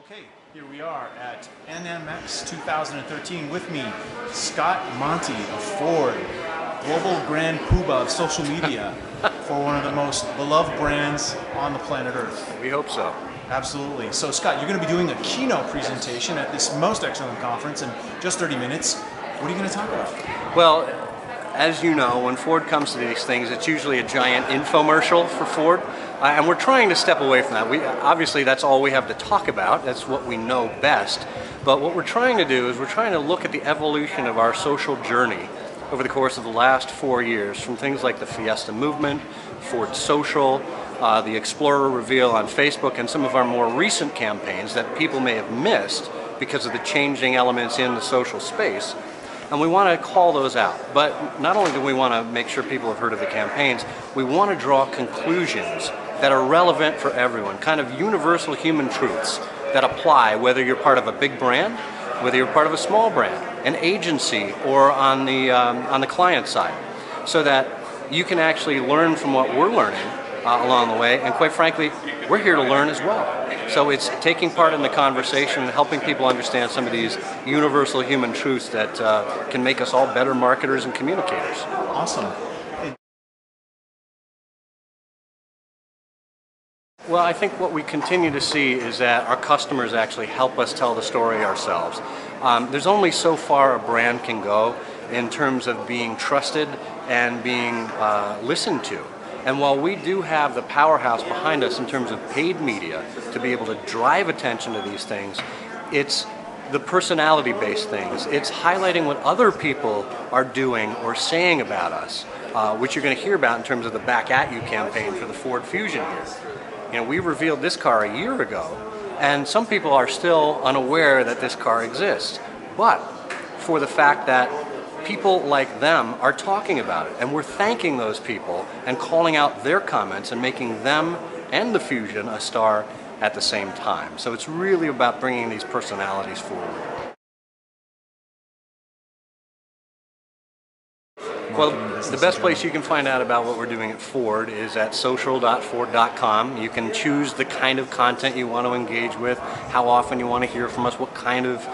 Okay, here we are at NMX 2013 with me, Scott Monty of Ford, global grand poobah of social media for one of the most beloved brands on the planet Earth. We hope so. Absolutely. So Scott, you're going to be doing a keynote presentation at this most excellent conference in just 30 minutes. What are you going to talk about? Well, as you know, when Ford comes to these things, it's usually a giant infomercial for Ford. And we're trying to step away from that. Obviously, that's all we have to talk about. That's what we know best. But what we're trying to do is we're trying to look at the evolution of our social journey over the course of the last 4 years, from things like the Fiesta movement, Ford Social, the Explorer reveal on Facebook, and some of our more recent campaigns that people may have missed because of the changing elements in the social space. And we want to call those out. But not only do we want to make sure people have heard of the campaigns, we want to draw conclusions that are relevant for everyone, kind of universal human truths that apply whether you're part of a big brand, whether you're part of a small brand, an agency, or on the client side, so that you can actually learn from what we're learning along the way, and quite frankly, we're here to learn as well. So it's taking part in the conversation and helping people understand some of these universal human truths that can make us all better marketers and communicators. Awesome. Well, I think what we continue to see is that our customers actually help us tell the story ourselves. There's only so far a brand can go in terms of being trusted and being listened to. And while we do have the powerhouse behind us in terms of paid media to be able to drive attention to these things, it's the personality-based things. It's highlighting what other people are doing or saying about us, which you're going to hear about in terms of the Back At You campaign for the Ford Fusion here. You know, we revealed this car a year ago, and some people are still unaware that this car exists. But for the fact that people like them are talking about it, and we're thanking those people and calling out their comments and making them and the Fusion a star at the same time. So it's really about bringing these personalities forward. Well, the best place you can find out about what we're doing at Ford is at social.ford.com. You can choose the kind of content you want to engage with, how often you want to hear from us, what kind of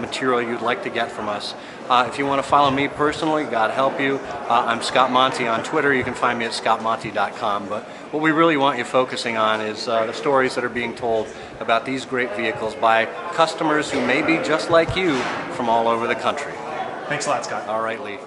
material you'd like to get from us. If you want to follow me personally, God help you, I'm Scott Monty on Twitter. You can find me at scottmonty.com. But what we really want you focusing on is the stories that are being told about these great vehicles by customers who may be just like you from all over the country. Thanks a lot, Scott. All right, Lee.